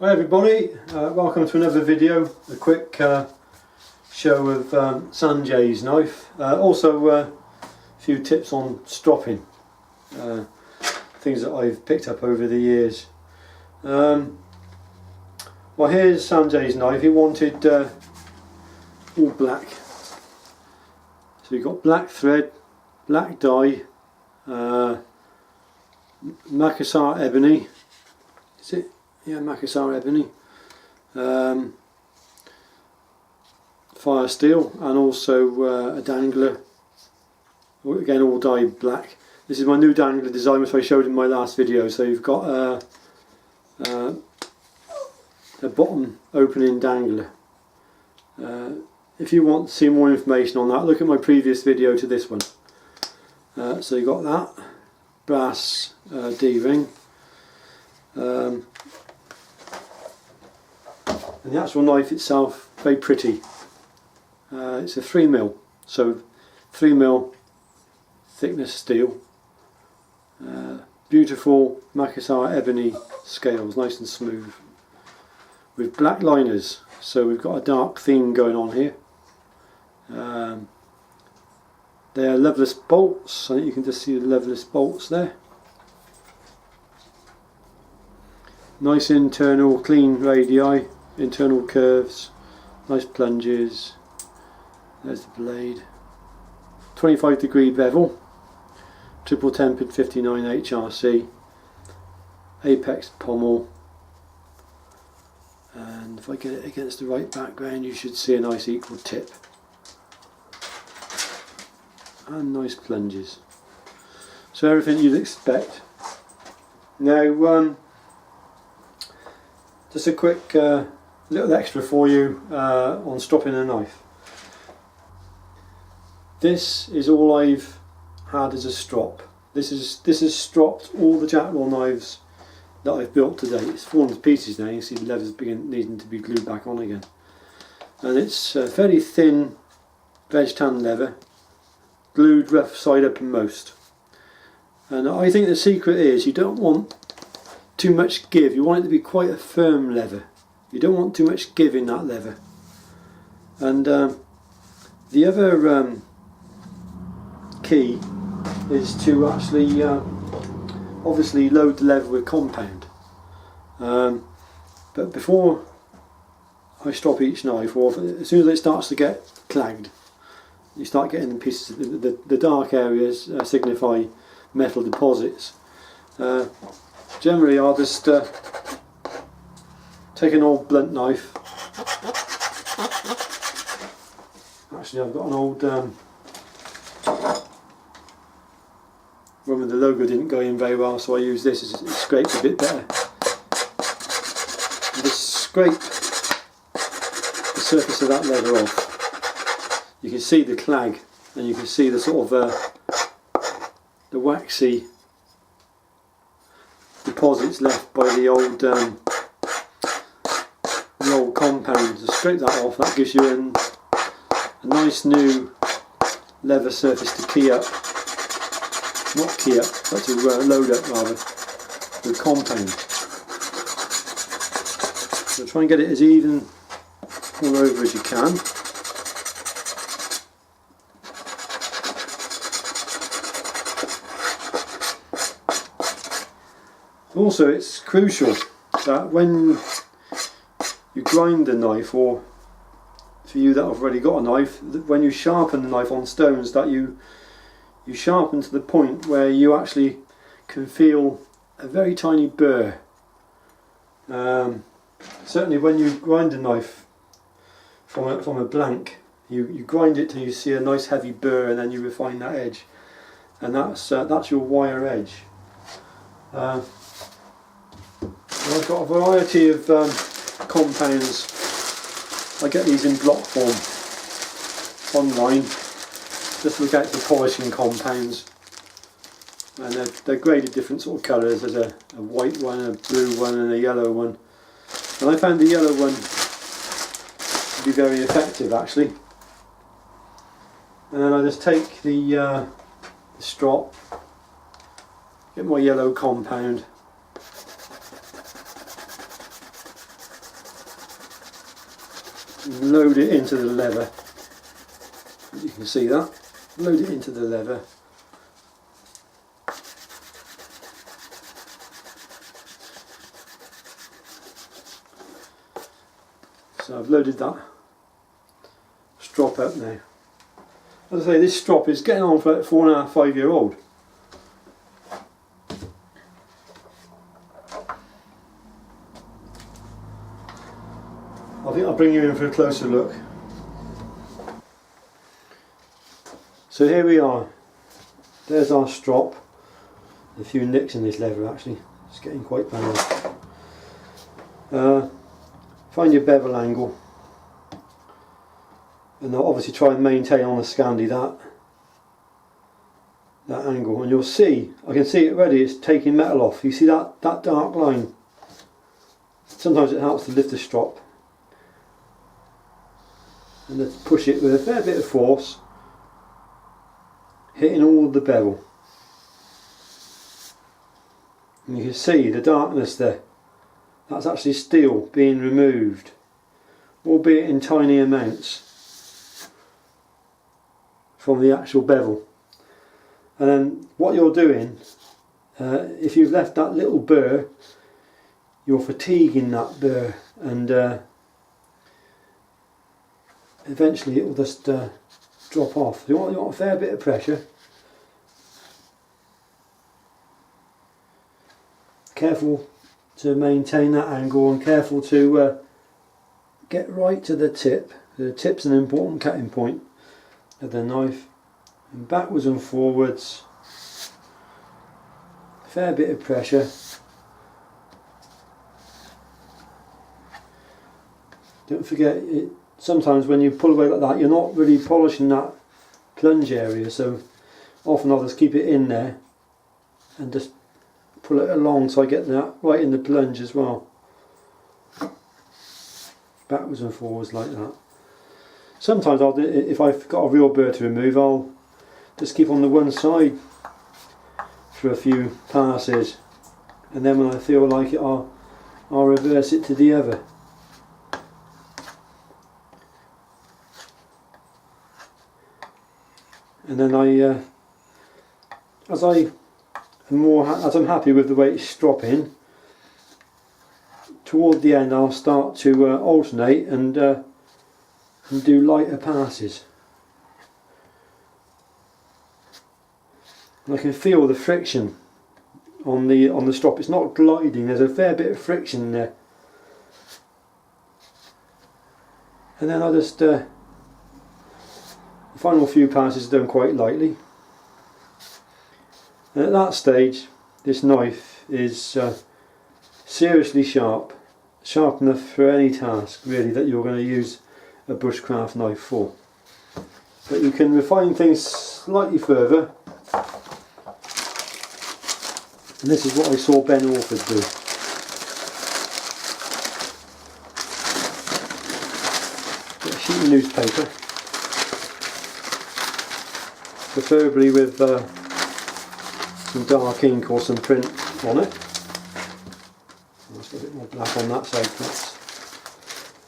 Hi everybody, welcome to another video, a quick show of Sanjays knife, also a few tips on stropping, things that I've picked up over the years. Well, here's Sanjay's knife. He wanted all black, so you've got black thread, black dye, Macassar ebony, is it? Yeah, Macassar ebony, fire steel, and also a dangler, again all dyed black. This is my new dangler design which I showed in my last video. So you've got a bottom opening dangler. If you want to see more information on that, look at my previous video to this one. So you've got that brass D-ring. And the actual knife itself, very pretty. It's a 3mm, so 3mm thickness steel. Beautiful Macassar ebony scales, nice and smooth, with black liners. So we've got a dark theme going on here. They are leverless bolts. I think you can just see the leverless bolts there. Nice internal clean radii, internal curves, nice plunges. There's the blade. 25-degree bevel, triple tempered 59 HRC, apex pommel, and if I get it against the right background you should see a nice equal tip. And nice plunges. So everything you'd expect. Now just a quick little extra for you on stropping a knife. This is all I've had as a strop. This has stropped all the Jackwell knives that I've built to date. It's fallen to pieces now. You can see the levers needing to be glued back on again. And it's a fairly thin veg tan leather, glued rough side uppermost. And I think the secret is you don't want too much give. You want it to be quite a firm leather. You don't want too much give in that leather. And the other key is to actually obviously load the leather with compound. But before I strop each knife, or as soon as it starts to get clagged, you start getting the pieces. The dark areas signify metal deposits. Generally I'll just take an old blunt knife. Actually I've got an old one with the logo didn't go in very well, so I use this. It scrapes a bit better. And just scrape the surface of that leather off. You can see the clag, and you can see the sort of the waxy deposits left by the old compound. Just scrape that off. That gives you a nice new leather surface to key up. Not key up, but to load up rather, with compound. So try and get it as even all over as you can. Also, it's crucial that when you grind the knife, or for you that have already got a knife, when you sharpen the knife on stones, that you sharpen to the point where you actually can feel a very tiny burr. Certainly when you grind a knife from a blank, you grind it till you see a nice heavy burr, and then you refine that edge, and that's your wire edge. I've got a variety of compounds. I get these in block form online. Just look out for polishing compounds, and they're graded different sort of colours. There's a white one, a blue one, and a yellow one. And I found the yellow one to be very effective actually. And then I just take the strop, get my yellow compound, and load it into the lever. You can see that. Load it into the lever. So I've loaded that strop up now. As I say, this strop is getting on for 4.5, 5 year old. I think I'll bring you in for a closer look. So here we are. There's our strop. A few nicks in this lever actually. It's getting quite bad. Find your bevel angle. And I'll obviously try and maintain on the Scandi that angle, and you'll see, I can see it already, it's taking metal off. You see that dark line? Sometimes it helps to lift the strop and then push it with a fair bit of force, hitting all the bevel. And you can see the darkness there. That's actually steel being removed, albeit in tiny amounts, from the actual bevel. And then what you're doing, if you've left that little burr, you're fatiguing that burr, and eventually it will just drop off. You want a fair bit of pressure. Careful to maintain that angle, and careful to get right to the tip. The tip's an important cutting point of the knife, and backwards and forwards, a fair bit of pressure. Don't forget, sometimes when you pull away like that, you're not really polishing that plunge area, so often I'll just keep it in there and just pull it along so I get that right in the plunge as well. Backwards and forwards like that. Sometimes I'll do, if I've got a real burr to remove, I'll just keep on the one side for a few passes, and then when I feel like it, I'll reverse it to the other. And then as I'm happy with the way it's stropping, toward the end I'll start to alternate and do lighter passes. And I can feel the friction on the strop. It's not gliding. There's a fair bit of friction there. And then I just the final few passes are done quite lightly. And at that stage, this knife is seriously sharp enough for any task really that you're going to use a bushcraft knife for. But you can refine things slightly further, and this is what I saw Ben Orford do. Get a sheet of newspaper, preferably with some dark ink or some print on it. Let's get a bit more black on that side perhaps.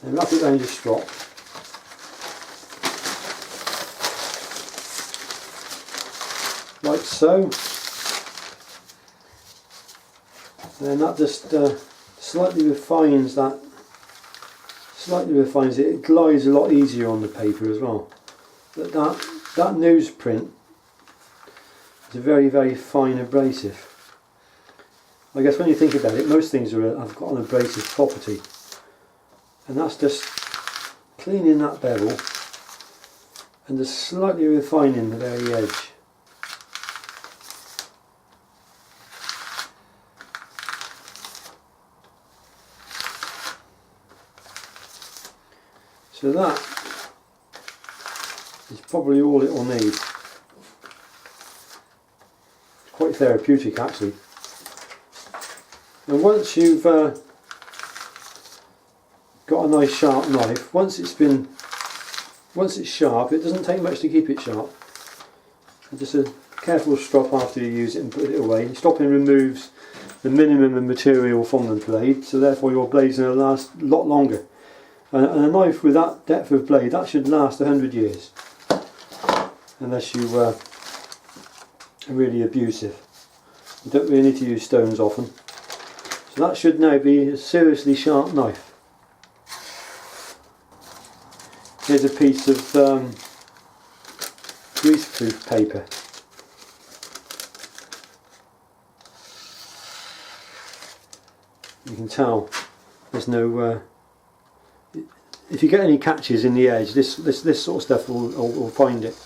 And wrap it around your strop. Like so. And then that just slightly refines it. It glides a lot easier on the paper as well. But that newsprint is a very, very fine abrasive. I guess when you think about it, most things have got an abrasive property, and that's just cleaning that bevel and just slightly refining the very edge. So that is probably all it will need. It's quite therapeutic actually. And once you've got a nice sharp knife, once it's sharp, it doesn't take much to keep it sharp. And just a careful strop after you use it and put it away. Stropping removes the minimum of material from the blade, so therefore your blade's going to last a lot longer. And a knife with that depth of blade, that should last 100 years, unless you are really abusive. You don't really need to use stones often. So that should now be a seriously sharp knife. Here's a piece of greaseproof paper. You can tell there's no if you get any catches in the edge, this sort of stuff will find it,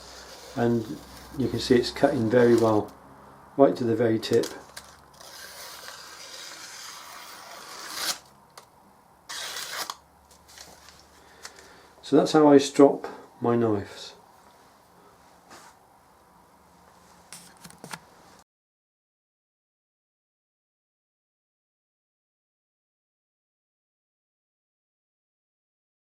and you can see it's cutting very well right to the very tip. So that's how I strop my knives.